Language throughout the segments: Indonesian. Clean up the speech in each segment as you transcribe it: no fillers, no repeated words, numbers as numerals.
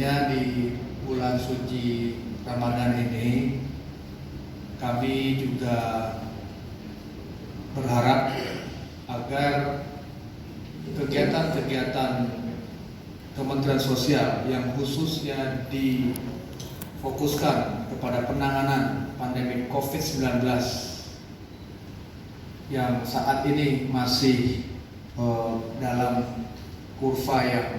tentunya di bulan suci Ramadan ini kami juga berharap agar kegiatan-kegiatan Kementerian Sosial yang khususnya difokuskan kepada penanganan pandemi COVID-19 yang saat ini masih dalam kurva yang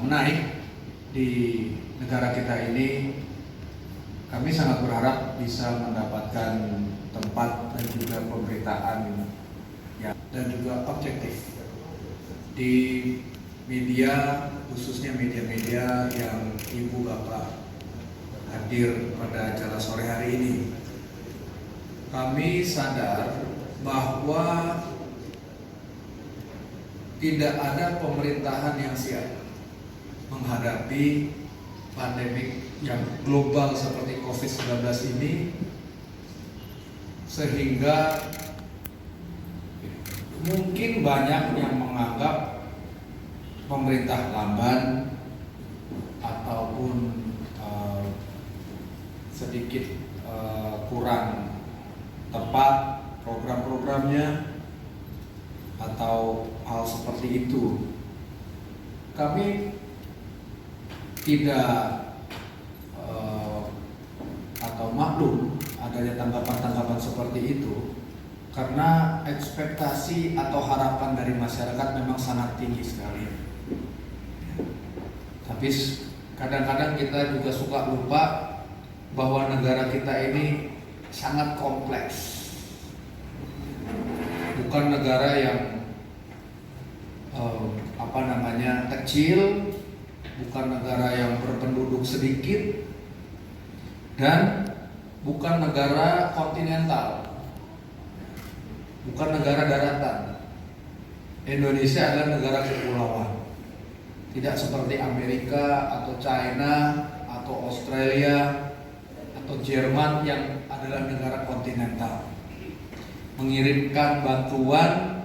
menaik di negara kita ini, kami sangat berharap bisa mendapatkan tempat dan juga pemberitaan dan juga objektif di media, khususnya media-media yang Ibu Bapak hadir pada acara sore hari ini. Kami sadar bahwa tidak ada pemerintahan yang siap menghadapi pandemik yang global seperti COVID-19 ini, sehingga mungkin banyak yang menganggap pemerintah lamban ataupun sedikit kurang tepat program-programnya atau hal seperti itu. Kami tidak atau maklum adanya tanggapan-tanggapan seperti itu, karena ekspektasi atau harapan dari masyarakat memang sangat tinggi sekali. Tapi kadang-kadang kita juga suka lupa bahwa negara kita ini sangat kompleks. Bukan negara yang kecil, bukan negara yang berpenduduk sedikit, dan bukan negara kontinental, bukan negara daratan. Indonesia adalah negara kepulauan, tidak seperti Amerika atau China atau Australia atau Jerman yang adalah negara kontinental. Mengirimkan bantuan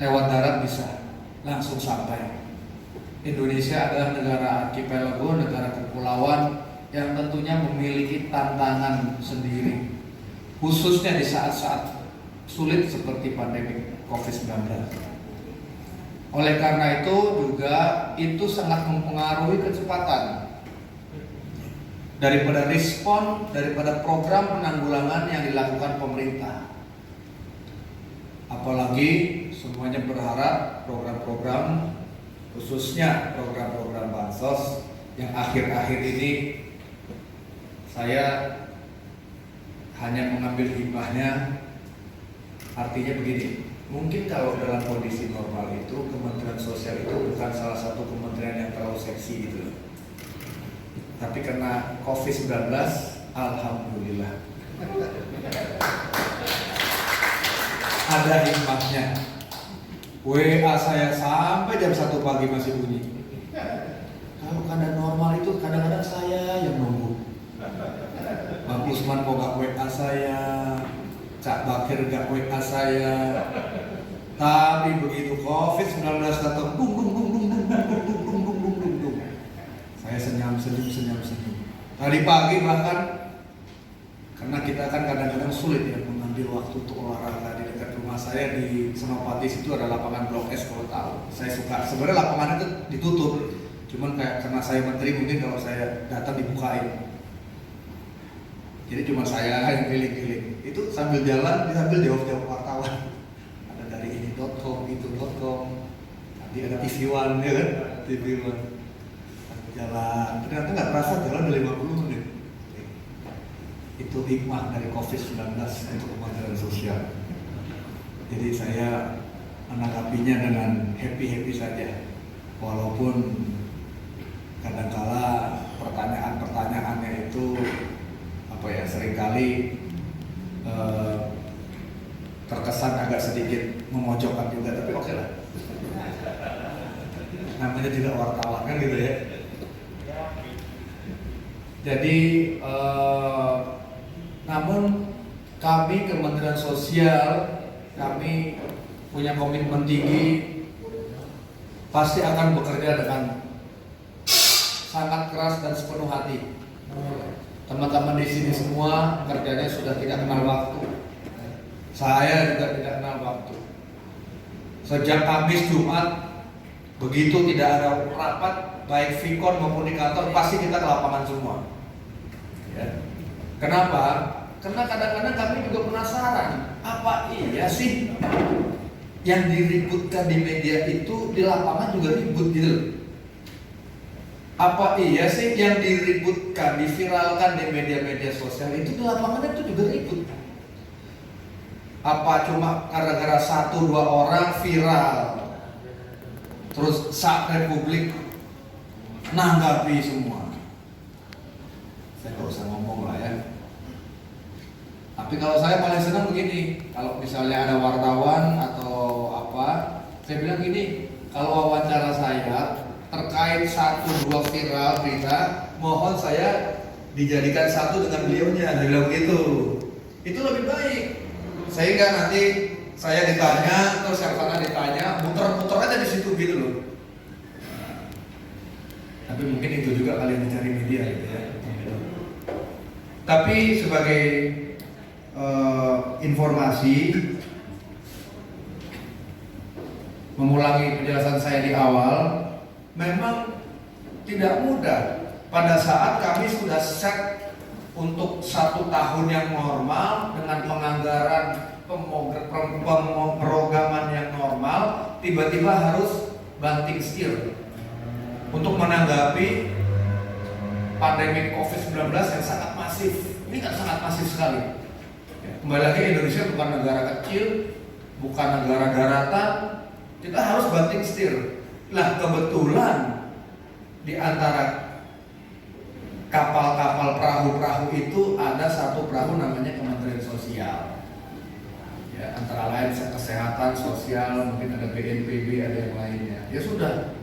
lewat darat bisa langsung sampai. Indonesia adalah negara archipelago, negara kepulauan yang tentunya memiliki tantangan sendiri, khususnya di saat-saat sulit seperti pandemi COVID-19. Oleh karena itu juga itu sangat mempengaruhi kecepatan daripada respon, daripada program penanggulangan yang dilakukan pemerintah. Apalagi semuanya berharap program-program, khususnya program-program bansos yang akhir-akhir ini saya hanya mengambil hikmahnya. Artinya begini, mungkin kalau dalam kondisi normal itu Kementerian Sosial itu bukan salah satu kementerian yang terlalu seksi gitu. Tapi karena COVID-19, alhamdulillah ada hikmahnya. WA saya sampai jam 1 pagi masih bunyi. Kalau keadaan normal itu kadang-kadang saya yang nunggu. Bang Usman kok gak WA saya, Cak Bakir gak WA saya. Tapi begitu COVID-19 datang, dung. Saya senyum. Tadi pagi bahkan, karena kita kan kadang-kadang sulit ya mengambil waktu untuk olahraga. Di dekat rumah saya di Senopati situ ada lapangan Blok S, kalau tahu. Saya suka, sebenarnya lapangan itu ditutup, cuman karena saya menteri mungkin kalau saya datang dibukain. Jadi cuma saya yang keliling-keliling. Itu sambil jalan, sambil jawab-jawab wartawan. Ada dari ini.com, itu.com, nanti ada TV One, ya kan? TV One. Jalan, ternyata nggak terasa jalan udah 50 menit. Itu hikmah dari COVID-19 untuk Kementerian Sosial. Jadi saya menanggapinya dengan happy saja, walaupun kadangkala pertanyaan-pertanyaannya itu seringkali terkesan agak sedikit memojokkan juga, tapi oke lah. Namanya juga wartawan kan gitu ya. Jadi namun kami Kementerian Sosial, kami punya komitmen tinggi, pasti akan bekerja dengan sangat keras dan sepenuh hati. Teman-teman di sini semua kerjanya sudah tidak kenal waktu. Saya juga tidak kenal waktu. Sejak Kamis Jumat, begitu tidak ada rapat, baik Vikon maupun di kantor, pasti kita ke lapangan semua. Ya. Kenapa? Karena kadang-kadang kami juga penasaran, apa iya sih yang diributkan di media itu di lapangan juga ribut gitu. Apa iya sih yang diributkan, diviralkan di media-media sosial itu di lapangan itu juga ribut? Apa cuma gara-gara 1-2 orang viral, terus sak Republik nanggapi semua? Saya nggak usah ngomong lah ya. Tapi kalau saya paling senang begini, kalau misalnya ada wartawan atau apa, saya bilang gini, kalau wawancara saya terkait 1-2 viral berita, mohon saya dijadikan satu dengan beliaunya, saya bilang begitu. Itu lebih baik. Sehingga nanti saya ditanya, terus yang sana ditanya, muter-muter aja di situ gitu loh. Tapi mungkin itu juga kalian mencari media gitu ya. Tapi sebagai informasi, mengulangi penjelasan saya di awal, memang tidak mudah. Pada saat kami sudah set untuk 1 tahun yang normal dengan penganggaran pemrograman yang normal, tiba-tiba harus banting setir untuk menanggapi pandemi COVID-19 yang sangat masif. Ini kan sangat masif sekali. Kembali lagi, Indonesia bukan negara kecil, bukan negara daratan, kita harus banting setir. Nah, kebetulan di antara kapal-kapal perahu-perahu itu ada satu perahu namanya Kementerian Sosial. Ya, antara lain kesehatan, sosial, mungkin ada BNPB, ada yang lainnya. Ya sudah,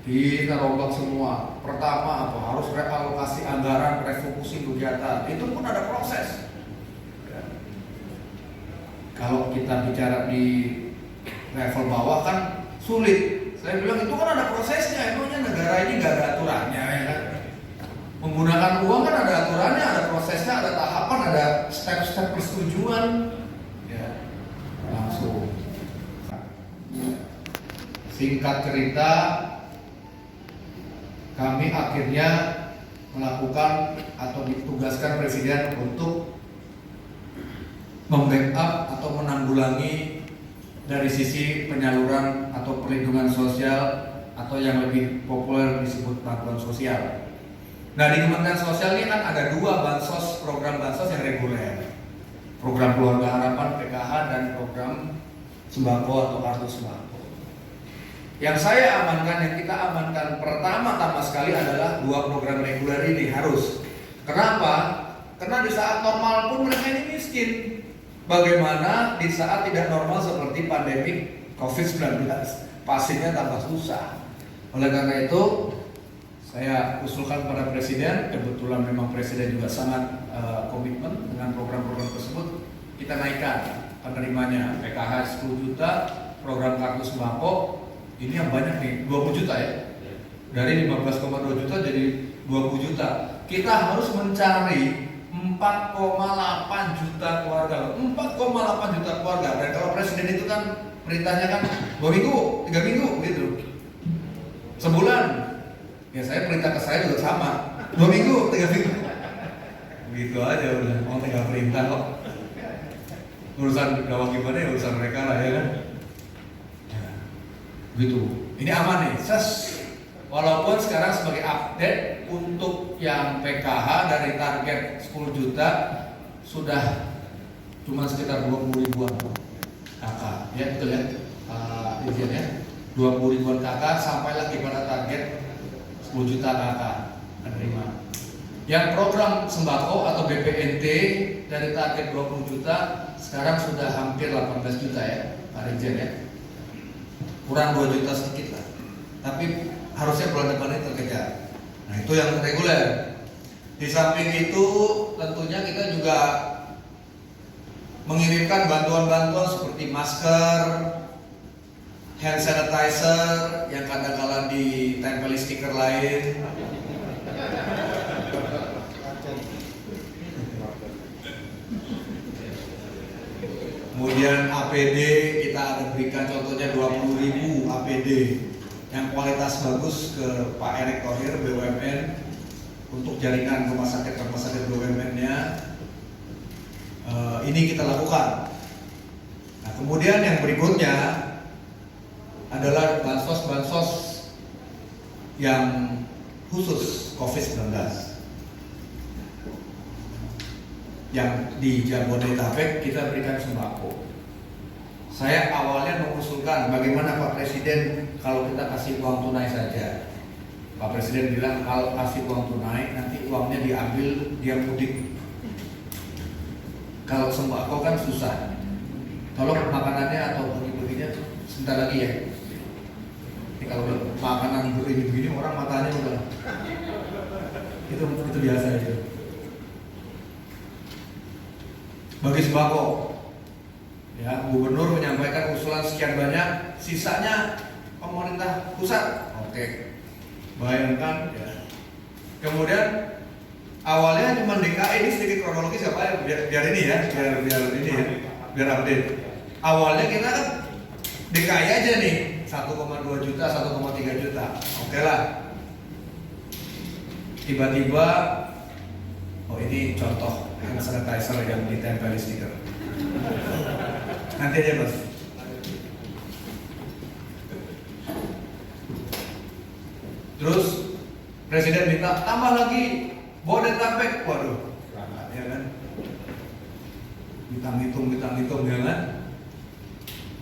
kita rombak semua. Pertama apa? Harus realokasi anggaran, refocusing kegiatan. Itu pun ada proses. Ya. Kalau kita bicara di level bawah kan sulit. Saya bilang itu kan ada prosesnya. Emangnya negara ini nggak ada aturannya ya kan? Menggunakan uang kan ada aturannya, ada prosesnya, ada tahapan, ada step-step persetujuan. Ya, langsung. Singkat cerita, kami akhirnya melakukan atau ditugaskan Presiden untuk membackup atau menanggulangi dari sisi penyaluran atau perlindungan sosial atau yang lebih populer disebut bantuan sosial. Nah, di Kementerian Sosial ini kan ada 2 bansos, program bansos yang reguler, program Keluarga Harapan PKH dan program sembako atau kartu sembako. Yang saya amankan, yang kita amankan pertama-tama sekali adalah 2 program reguler ini harus. Kenapa? Karena di saat normal pun mereka ini miskin. Bagaimana di saat tidak normal seperti pandemi COVID-19, pastinya tambah susah. Oleh karena itu, saya usulkan kepada Presiden, kebetulan memang Presiden juga sangat komitmen dengan program-program tersebut. Kita naikkan penerimanya, PKH 10 juta, program kartu sembako, ini yang banyak nih, 20 juta ya. Dari 15,2 juta jadi 20 juta. Kita harus mencari 4,8 juta keluarga. 4,8 juta keluarga. Dan kalau Presiden itu kan perintahnya kan 2 minggu, 3 minggu gitu. Sebulan. Ya saya perintah ke saya juga sama, 2 minggu, 3 minggu. Begitu aja udah, mau tinggal perintah kok. Urusan gawang gimana ya urusan mereka lah ya kan. Ya, gitu. Ini aman nih, walaupun sekarang sebagai update untuk yang PKH dari target 10 juta sudah cuma sekitar 20 ribuan kakak. Ya betul ya, Dirjen ya. 20 ribuan kakak sampai lagi pada target 10 juta kakak menerima. Yang program sembako atau BPNT dari target 20 juta sekarang sudah hampir 18 juta ya Pak Dirjen ya. Kurang 2 juta sedikit lah. Tapi harusnya bulan depan ini terkejar. Nah itu yang reguler. Di samping itu tentunya kita juga mengirimkan bantuan-bantuan seperti masker, hand sanitizer yang kadang-kala ditempeli stiker lain, Kemudian APD kita ada berikan contohnya 20.000 APD yang kualitas bagus ke Pak Erick Thohir BUMN untuk jaringan rumah sakit BUMN-nya. Ini kita lakukan. Nah, kemudian yang berikutnya adalah bansos-bansos yang khusus COVID-19 yang di Jabodetabek kita berikan sembako. Saya awalnya mengusulkan bagaimana Pak Presiden kalau kita kasih uang tunai saja. Pak Presiden bilang kalau kasih uang tunai nanti uangnya diambil dia mudik. Kalau sembako kan susah. Kalau makanannya atau begini-begininya sebentar lagi ya. Ini kalau makanan begini orang matanya udah itu biasa aja. Bagi sembako, ya Gubernur menyampaikan usulan sekian banyak, sisanya pemerintah pusat. Oke, bayangkan ya. Kemudian awalnya cuma DKI, ini sedikit kronologis apa ya, biar ini ya, biar ini ya, biar update. Awalnya kita kan DKI aja nih, 1,2 juta, 1,3 juta. Oke lah. Tiba-tiba, oh ini contoh hand sanitizer yang ditempel di stiker. Nanti aja Mas. Terus Presiden minta tambah lagi Bodetabek, waduh, ya kan? Hitung ya kan?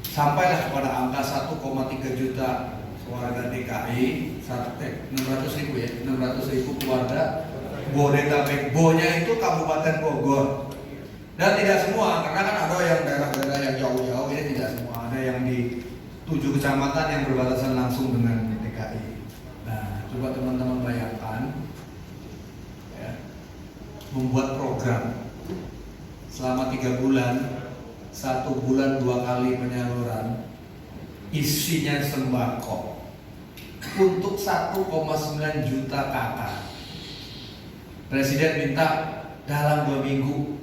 Sampailah pada angka 1,3 juta warga DKI, 600.000 ya, 600.000 keluarga Bodetabek. Bo-nya itu Kabupaten Bogor. Dan tidak semua, karena kan ada yang daerah-daerah yang jauh-jauh, ini tidak semua. Ada yang di 7 kecamatan yang berbatasan langsung dengan DKI. Nah, coba teman-teman bayangkan, ya, membuat program selama 3 bulan, 1 bulan 2 kali penyaluran, isinya sembako untuk 1,9 juta kakak. Presiden minta dalam 2 minggu.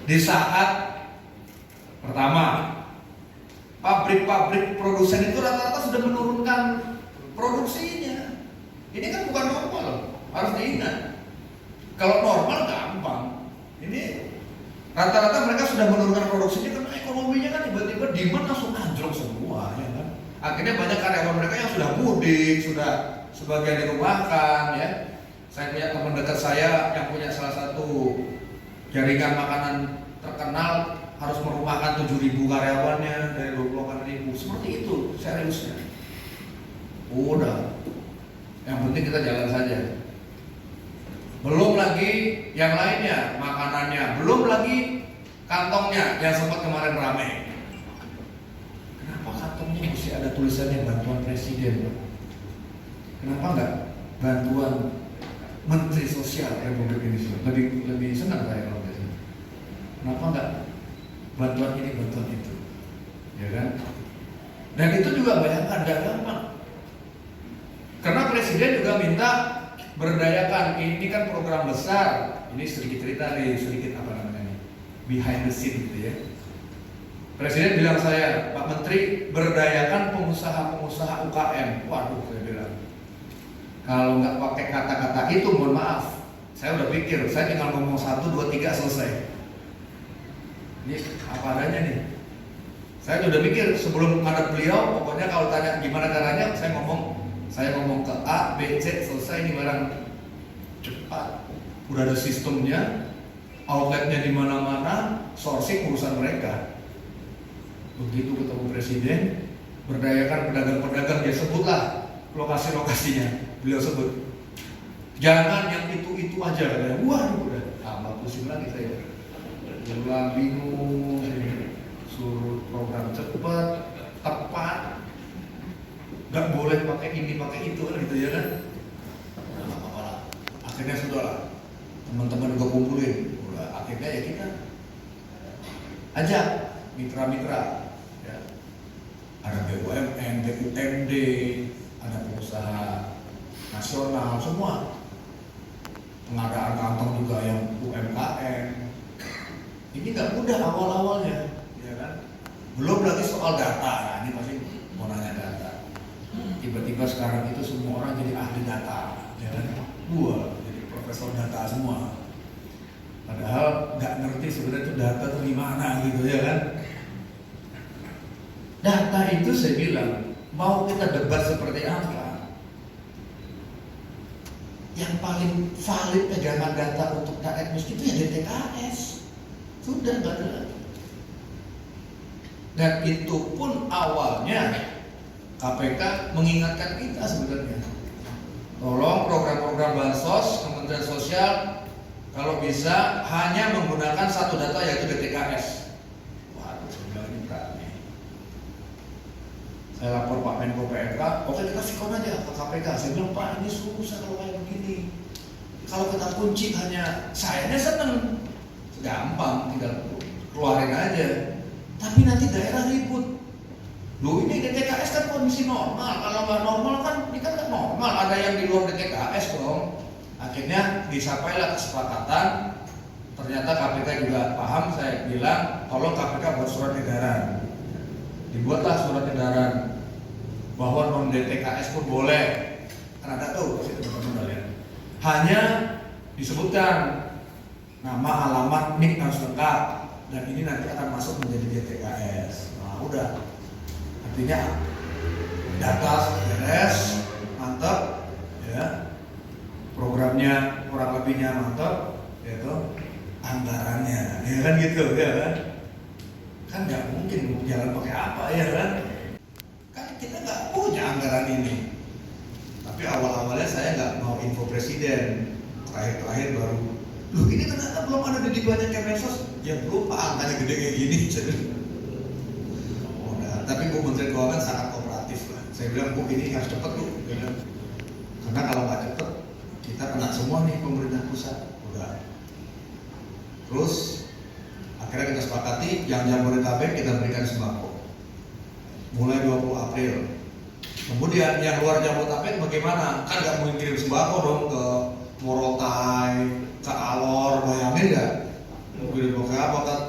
Di saat pertama, pabrik-pabrik produsen itu rata-rata sudah menurunkan produksinya. Ini kan bukan normal, harus diingat. Kalau normal gampang. Ini rata-rata mereka sudah menurunkan produksinya karena ekonominya kan tiba-tiba demand langsung anjlok semua, ya kan. Akhirnya banyak karyawan mereka yang sudah mudik, sudah sebagian dirumahkan, ya. Saya punya teman dekat saya yang punya salah satu jaringan makanan terkenal harus merumahkan 7.000 karyawannya dari 28.000. Seperti itu seriusnya. Udah, yang penting kita jalan saja. Belum lagi yang lainnya, makanannya, belum lagi kantongnya yang sempat kemarin ramai. Kenapa kantongnya mesti ada tulisannya bantuan presiden? Kenapa enggak bantuan Menteri Sosial Republik Indonesia? Lebih senang saya kalau gitu. Kenapa enggak bantuan ini, bantuan itu? Ya kan? Dan itu juga bayangkan gak gampang. Karena presiden juga minta berdayakan, ini kan program besar. Ini sedikit cerita nih, sedikit apa namanya, behind the scene gitu ya. Presiden bilang saya, Pak Menteri, berdayakan pengusaha-pengusaha UKM. Waduh, saya bilang, kalau nggak pakai kata-kata itu, mohon maaf, saya udah pikir, saya tinggal ngomong 1, 2, 3 selesai. Ini apa adanya nih. Saya udah mikir sebelum ada beliau, pokoknya kalau tanya gimana caranya, saya ngomong ke A, B, C, selesai. Ini barang cepat. Udah ada sistemnya, outletnya di mana-mana, sourcing urusan mereka. Begitu ketemu presiden, berdayakan pedagang-pedagang, dia sebutlah lokasi-lokasinya. Beliau sebut, jangan yang itu aja. Waduh, udah tambah pusing lagi saya. Ulang bingung, suruh program cepat, tepat, nggak boleh pakai ini, pakai itu, gitu ya kan? Nah, apa-apa lah. Akhirnya sudah lah, teman-teman juga kumpulin. Udah, akhirnya ya kita ajak mitra-mitra, ya. Ada BUMN, BUMD, ada pengusaha nasional, semua. Pengadaan kantong juga yang UMKM. Ini nggak mudah awal-awalnya, ya kan? Belum lagi soal data, nah ini pasti mau nanya data. Tiba-tiba sekarang itu semua orang jadi ahli data, ya kan? Jadi profesor data semua. Padahal nggak ngerti sebenarnya itu data itu gimana gitu, ya kan? Data itu saya bilang, mau kita debat seperti apa, yang paling valid pegangan data untuk rakyat miskin itu ya DTKS. Sudah nggak ada lagi. Dan itu pun awalnya KPK mengingatkan kita sebenarnya, tolong program-program bansos Kementerian Sosial kalau bisa hanya menggunakan satu data yaitu DTKS. Waduh, saya bilang ini berat nih. Saya lapor Pak Menko PMK, oke kita sikon aja ke KPK. Saya bilang, Pak ini susah kalau kayak begini. Kalau kita kunci hanya sayanya seneng, gampang, tinggal keluarin aja. Tapi nanti daerah ribut. Loh ini DTKS kan kondisi normal. Kalau nggak normal kan ini kan nggak normal. Ada yang di luar DTKS dong. Akhirnya disampailah kesepakatan. Ternyata KPK juga paham. Saya bilang tolong KPK buat surat edaran. Dibuatlah surat edaran bahwa non DTKS pun boleh. Kan ada tuh teman-teman lihat. Hanya disebutkan nama, alamat, NIK harus lengkap, dan ini nanti akan masuk menjadi DTKS. Nah udah, artinya data beres, mantap, ya, programnya kurang lebihnya mantap, yaitu anggarannya, ya kan gitu, ya kan nggak mungkin jalan pakai apa, ya kan kita nggak punya anggaran ini. Tapi awal-awalnya saya nggak mau info presiden, terakhir baru. Loh ini ternyata belum ada di banyak Kemensos. Ya belum Pak, angkanya gede kayak gini. Oh, nah, tapi Bu Menteri Keuangan sangat kooperatif lah. Saya bilang Bu ini harus cepat Bu. Karena kalau nggak cepat kita kena semua nih pemerintah pusat. Udah. Terus akhirnya kita sepakati yang Jabodetabek kita berikan sembako. Mulai 20 April. Kemudian yang luar Jabodetabek bagaimana? Kan nggak mungkin kirim sembako dong ke Morotai, ke Alor, bayangin nggak? Kirim ke apa kan?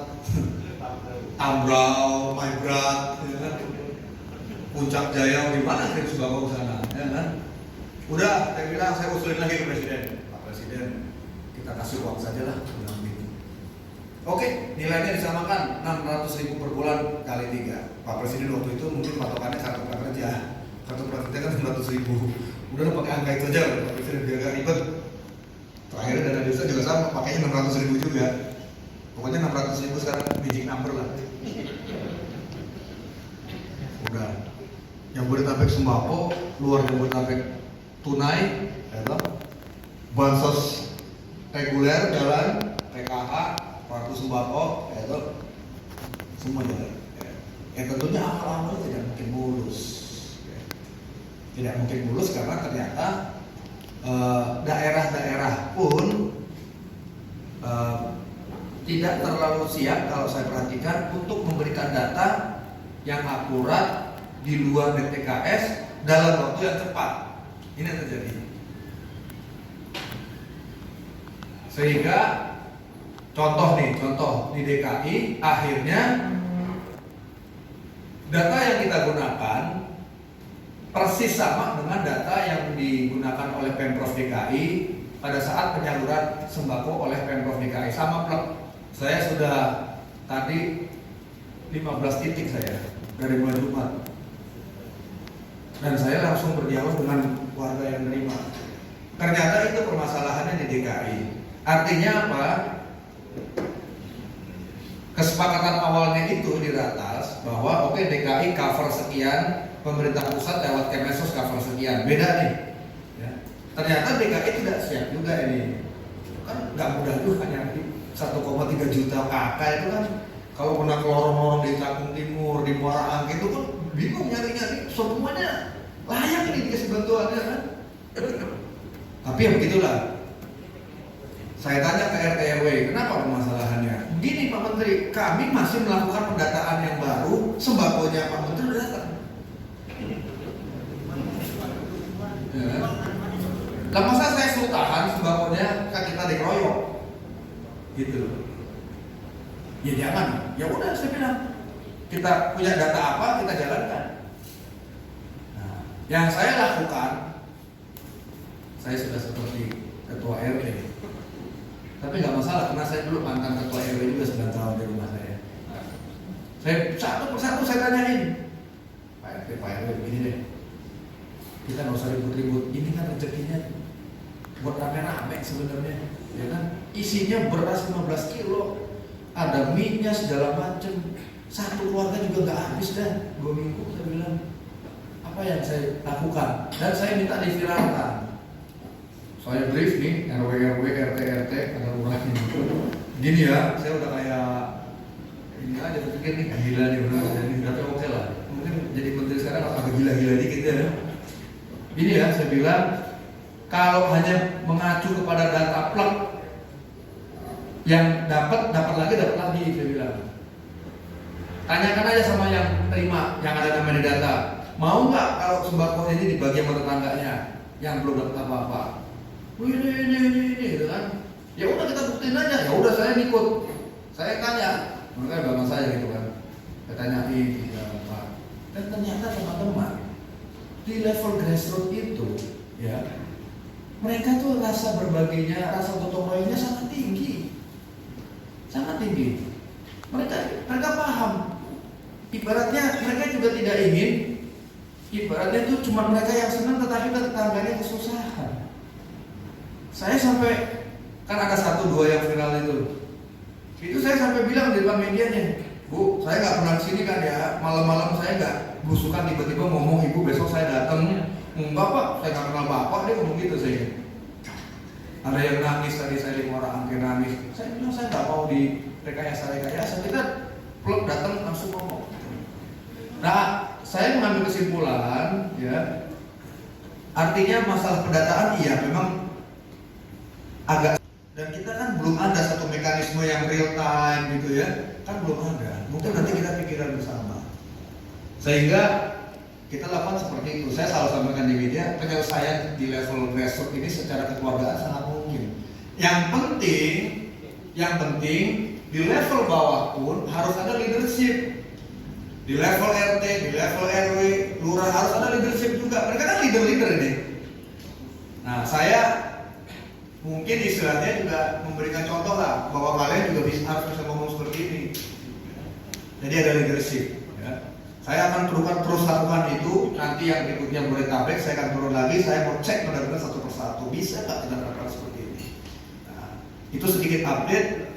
Tambrau, Maibrat, ya kan? Puncak Jaya, di mana kirim sembako ke sana? Ya kan? Udah, saya bilang saya usulin lagi ke Presiden. Pak Presiden, kita kasih uang saja lah. Oke, nilainya disamakan 600.000 per bulan kali 3. Pak Presiden waktu itu mungkin patokannya kartu prakerja. Kartu prakerja kan 900.000. Udah pakai angka itu aja, Pak Presiden biar gak ribet. Terakhir dana desa juga sama, pakainya 600.000 juga. Pokoknya 600.000 sekarang magic number lah. Udah. Yang Jabodetabek sembako, luar Jabodetabek tunai, ya, bansos reguler jalan, PKH, kartu sembako, ya, semua jalan. Tentunya awal-awal tidak mungkin mulus. Tidak mungkin mulus karena ternyata daerah-daerah pun tidak terlalu siap kalau saya perhatikan untuk memberikan data yang akurat di luar DTKS dalam waktu yang cepat. Ini yang terjadi. Sehingga contoh di DKI akhirnya data yang kita gunakan persis sama dengan data yang digunakan oleh Pemprov DKI pada saat penyaluran sembako oleh Pemprov DKI, sama plek. Saya sudah tadi 15 titik saya dari mulai Jumat, dan saya langsung berdialog dengan warga yang menerima. Ternyata itu permasalahannya di DKI. Artinya apa? Kesepakatan awalnya itu di ratas bahwa oke, DKI cover sekian, pemerintah pusat lewat Kemensos cover sekian, beda nih. Ya. Ternyata DKI tidak siap juga ini. Kan nggak mudah juga nyari 1,3 juta KK itu kan. Kalau pernah ke lorong-lorong di Cakung Timur, di Muara Angke itu kan bingung nyari-nyari. Semuanya layak nih dikasih bantuannya kan. Tapi ya begitulah. Saya tanya ke RT RW, kenapa permasalahannya? Begini Pak Menteri, kami masih melakukan pendataan yang baru, sembakonya Pak Menteri udah datang. Ya. Lah masa saya suruh tahan sembakonya, kan kita dikeroyok, gitu. Ya jangan, ya udah saya bilang kita punya data apa kita jalankan. Nah, yang saya lakukan, saya sudah seperti ketua RW, tapi nggak masalah karena saya dulu mantan ketua RW juga 9 tahun di rumah saya. Saya satu persatu saya tanyain, Pak RW begini deh, kita nggak usah ribut-ribut, ini kan rezekinya buat rame-rame sebenarnya, ya kan? Isinya beras 15 kilo, ada mie-nya segala macem, satu keluarga juga nggak habis dah 2 minggu. Saya bilang, apa yang saya lakukan? Dan saya minta diviralkan. Saya brief nih, RW, RT, ada lurahnya. Gini ya, saya udah kayak ini aja berpikir nih, gila nih benar, jadi tapi oke lah. Mungkin jadi menteri sekarang agak gila-gila dikit ya. Ini ya, saya bilang, kalau hanya mengacu kepada data plek, yang dapat lagi, saya bilang. Tanyakan aja sama yang terima, yang ada namanya di data. Mau nggak kalau sembako ini dibagi sama tetangganya yang belum dapat apa-apa? Ini, gitu kan? Ya udah kita buktiin aja. Ya udah saya ikut. Saya tanya, mereka bapak saya gitu kan. Saya tanyain, apa? Dan ternyata teman-teman di level grassroots itu, ya, mereka tuh rasa berbaginya, rasa gotong royongnya sangat tinggi. Sangat tinggi. Mereka paham. Ibaratnya mereka juga tidak ingin, ibaratnya itu cuma mereka yang senang tetapi tetangganya kesusahan. Saya sampai, kan ada 1-2 yang viral itu saya sampai bilang di depan medianya, Bu, saya nggak pernah kesini kan ya, malam-malam saya nggak berusukan tiba-tiba ngomong ibu besok saya datang. Enggak Pak, saya nggak kenal Bapak, dia ngomong gitu saya. Ada yang nangis tadi, saya lihat orang angke nangis. Saya bilang saya nggak mau di rekayasa, kita plek datang langsung ngomong. Nah, saya mengambil kesimpulan, ya, artinya masalah pendataan iya memang agak, dan kita kan belum ada satu mekanisme yang real time gitu ya, kan belum ada. Mungkin nanti kita pikiran bersama, sehingga kita lakukan seperti itu. Saya selalu sampaikan di media, penyelesaian di level grassroots ini secara kekeluargaan sangat mungkin. Yang penting di level bawah pun harus ada leadership. Di level RT, di level RW, lurah harus ada leadership juga. Mereka kan leader ini. Nah, saya mungkin istilahnya juga memberikan contoh lah bahwa kalian juga harus bisa ngomong seperti ini. Jadi ada leadership. Ya. Saya akan terus lakukan itu. Nanti yang berikutnya Bodetabek saya akan turun lagi. Saya mau cek benar-benar satu persatu. Bisa nggak kita lakukan seperti ini? Nah, itu sedikit update.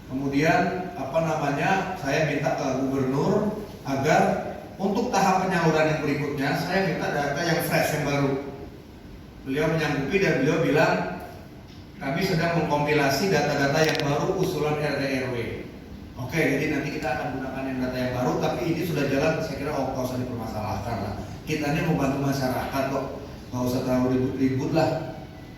Kemudian saya minta ke gubernur agar untuk tahap penyaluran yang berikutnya saya minta data yang fresh, yang baru. Beliau menyanggupi dan beliau bilang kami sedang mengkompilasi data-data yang baru usulan RT RW. Oke, jadi nanti kita akan gunakan yang data yang baru, tapi ini sudah jalan, saya kira nggak usah dipermasalahkan lah. Kita ini mau bantu masyarakat kok, nggak usah terlalu ribut-ribut lah,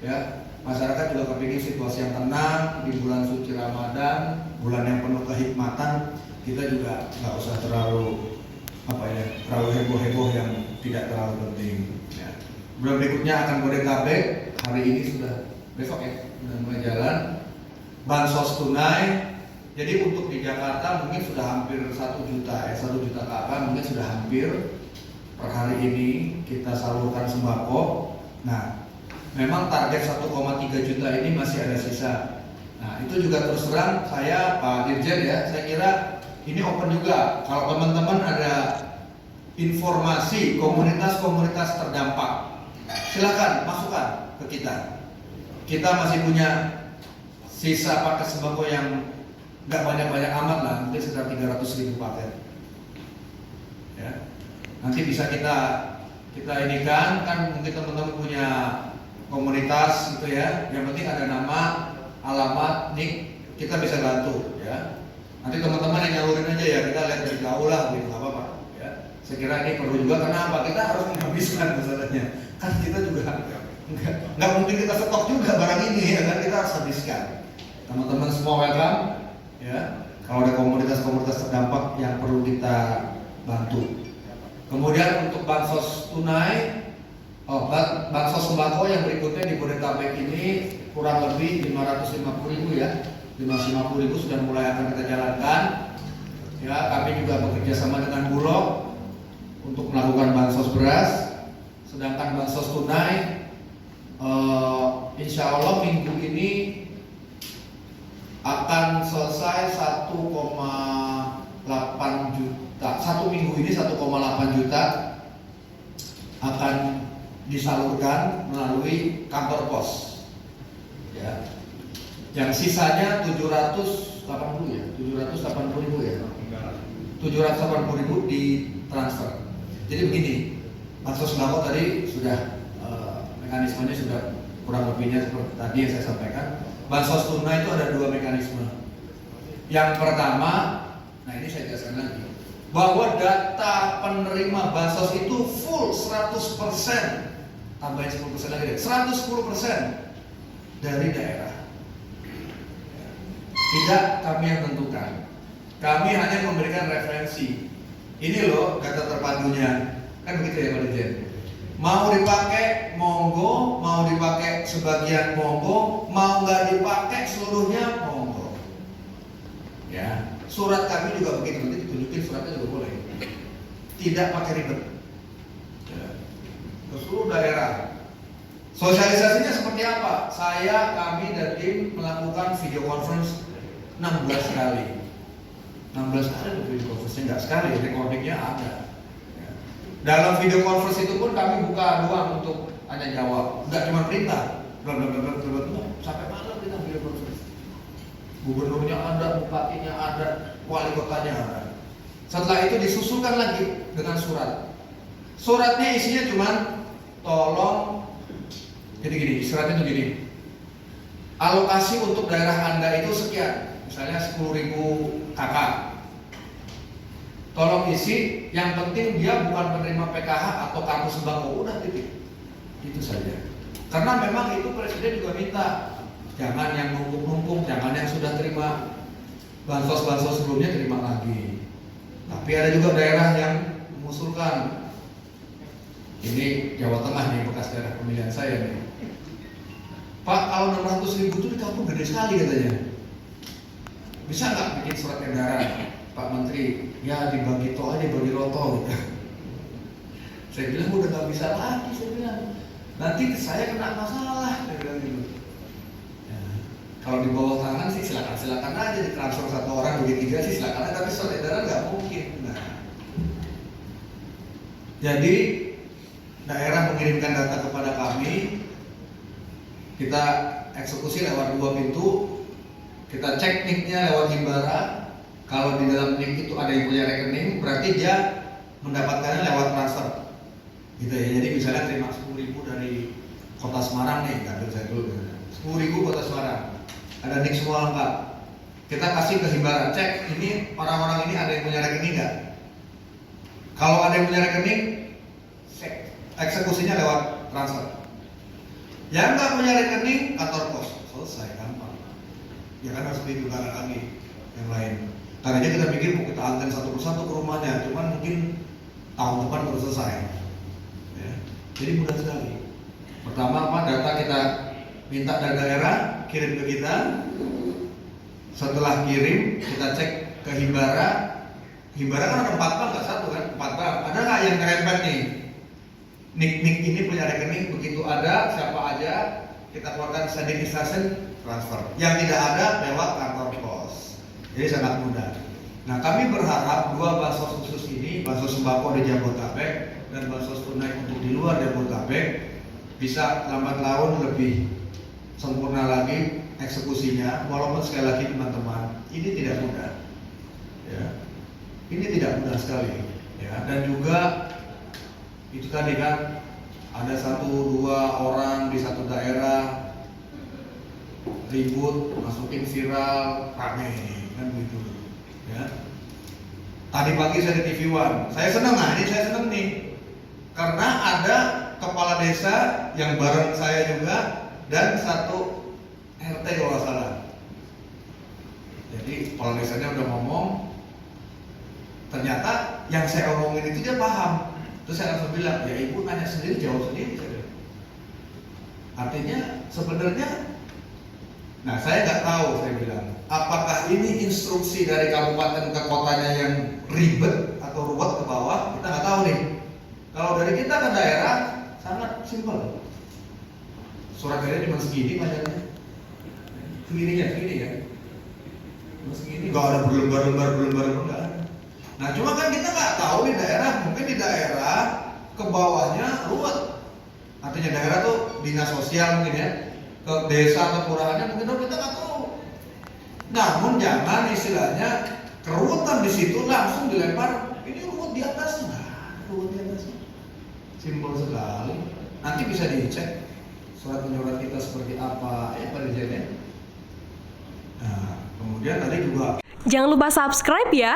ya. Masyarakat juga kepingin situasi yang tenang di bulan suci Ramadan, bulan yang penuh kehikmatan. Kita juga nggak usah terlalu heboh-heboh yang tidak terlalu penting. Ya. Bulan berikutnya akan Bodetabek. Hari ini sudah, besok ya, sudah mulai jalan. Bansos tunai. Jadi untuk di Jakarta mungkin sudah hampir 1 juta, 1 juta kakak mungkin sudah hampir per hari ini kita salurkan sembako. Nah, memang target 1,3 juta ini masih ada sisa. Nah, itu juga terus terang saya Pak Dirjen ya, saya kira ini open juga. Kalau teman-teman ada informasi komunitas-komunitas terdampak, silakan masukkan ke kita. Kita masih punya sisa paket sembako yang nggak banyak-banyak amat lah, mungkin sekitar 300.000 paket. Ya, nanti bisa kita inikan, kan mungkin teman-teman punya komunitas gitu ya, yang penting ada nama, alamat, nik, kita bisa bantu ya. Nanti teman-teman yang nyalurin aja ya, kita lihat dari jauh lah gitu, nggak apa-apa ya. Saya kira ini perlu juga, karena apa? Kita harus menghabiskan masalahnya. Kan kita juga nggak mungkin kita stok juga barang ini ya kan, kita harus habiskan. Teman-teman semua welcome ya. Kalau ada komunitas-komunitas terdampak yang perlu kita bantu. Kemudian untuk bansos tunai, bansos sembako yang berikutnya di Bodetabek ini kurang lebih 550.000 ya. 550.000 sudah mulai akan kita jalankan. Ya, kami juga bekerja sama dengan Bulog untuk melakukan bansos beras. Sedangkan bansos tunai, insya Allah minggu ini akan selesai 1,8 juta. Satu minggu ini 1,8 juta akan disalurkan melalui kantor pos. Ya. Yang sisanya 780 ya, 780.000 ya. 780.000 ditransfer. Jadi begini, bansos sembako tadi sudah mekanismenya sudah kurang lebihnya seperti tadi yang saya sampaikan. Bansos tunai itu ada dua mekanisme. Yang pertama, nah ini saya jelaskan lagi, bahwa data penerima bansos itu full 100%, tambahin 10% lagi deh, 110% dari daerah. Tidak kami yang tentukan. Kami hanya memberikan referensi. Ini loh data terpadunya. Kan begitu ya Pak Dirjen. Mau dipakai monggo, mau dipakai sebagian monggo, mau nggak dipakai seluruhnya monggo. Ya, surat kami juga begitu, nanti ditunjukin suratnya juga boleh. Tidak pakai ribet. Ya. Ke seluruh daerah. Sosialisasinya seperti apa? Kami dan tim melakukan video conference 16 kali. 16 kali video conference, nggak sekali, recordingnya ada. Ya. Dalam video conference itu pun kami buka ruang untuk tanya jawab, nggak cuma perintah, bla bla bla bla bla bla, sampai malam kita video conference. Gubernurnya ada, bupatinya ada, wali kotanya ada. Setelah itu disusulkan lagi dengan surat. Suratnya isinya cuma tolong, jadi gini, suratnya itu gini. Alokasi untuk daerah Anda itu sekian, misalnya 10.000 kakak. Tolong isi, yang penting dia bukan penerima PKH atau kartu sembako, udah titik. Itu saja. Karena memang itu presiden juga minta, jangan yang numpuk-numpuk, jangan yang sudah terima bansos-bansos sebelumnya terima lagi. Tapi ada juga daerah yang mengusulkan, ini Jawa Tengah nih, bekas daerah pemilihan saya nih. Pak, kalau 600.000 itu di kampung gede sekali katanya. Bisa nggak bikin surat edaran, Pak Menteri? Ya dibagi toh aja, bagi roto gitu. Saya bilang udah nggak bisa lagi, saya bilang nanti saya kena masalah, saya bilang gitu. Ya, kalau di bawah tangan sih silakan aja ditransfer satu orang bagi 3 sih silakan aja, tapi surat edaran nggak mungkin. Nah, jadi daerah mengirimkan data kepada kami, kita eksekusi lewat 2 pintu. Kita cek nicknya lewat Himbara. Kalau di dalam nick itu ada yang punya rekening, berarti dia mendapatkannya lewat transfer. Gitu ya. Jadi misalnya terima 10.000 dari Kota Semarang nih, ambil saya dulu. 10.000 Kota Semarang. Ada nick semua lengkap. Kita kasih ke Himbara, cek ini orang-orang ini ada yang punya rekening nggak? Kalau ada yang punya rekening, eksekusinya lewat transfer. Yang nggak punya rekening, kantor pos. Selesai, gampang. Ya kan harus ditukar lagi yang lain. Tadinya kita pikir mau kita antar satu persatu ke rumahnya, cuman mungkin tahun depan baru selesai. Ya. Jadi mudah sekali. Pertama apa? Data kita minta dari daerah, kirim ke kita. Setelah kirim, kita cek ke Himbara. Himbara kan ada 4 bank, nggak satu kan? 4 bank. Ada nggak yang ngerempet nih? Nik ini punya rekening, begitu ada siapa aja kita keluarkan sending instruction transfer. Yang tidak ada lewat kantor pos. Jadi sangat mudah. Nah, kami berharap 2 bansos khusus ini, bansos sembako di Jabodetabek dan bansos tunai untuk di luar Jabodetabek, bisa lambat laun lebih sempurna lagi eksekusinya. Walaupun sekali lagi teman-teman, ini tidak mudah. Ya, ini tidak mudah sekali. Ya, dan juga itu tadi kan ada 1-2 orang di satu daerah ribut, masukin viral, rame, kan begitu. Ya. Tadi pagi saya di TV One, saya senang, ini saya senang nih, karena ada kepala desa yang bareng saya juga dan satu RT kalau nggak salah. Jadi kepala desanya udah ngomong, ternyata yang saya omongin itu dia paham. Terus saya langsung bilang, ya ibu nanya sendiri, jawab sendiri. Artinya sebenarnya Nah, saya nggak tahu, saya bilang, apakah ini instruksi dari kabupaten ke kotanya yang ribet atau ruwet ke bawah, kita nggak tahu nih. Kalau dari kita ke daerah, sangat simpel. Surat edaran cuma segini panjangnya. Segini ya. Cuma segini, nggak ada berlembar-lembar enggak ada. Nah, cuma kan kita nggak tahu di daerah, mungkin di daerah ke bawahnya ruwet. Artinya daerah tuh dinas sosial mungkin ya, ke desa atau kelurahannya mungkin kita nggak tahu. Namun jangan istilahnya keruwetan di situ langsung dilempar. Ini ruwet di atasnya, ruwet di atasnya. Simpel sekali. Nanti bisa dicek surat menyurat kita seperti apa ya Pak Dirjen ya. Nah, kemudian tadi juga Jangan lupa subscribe ya.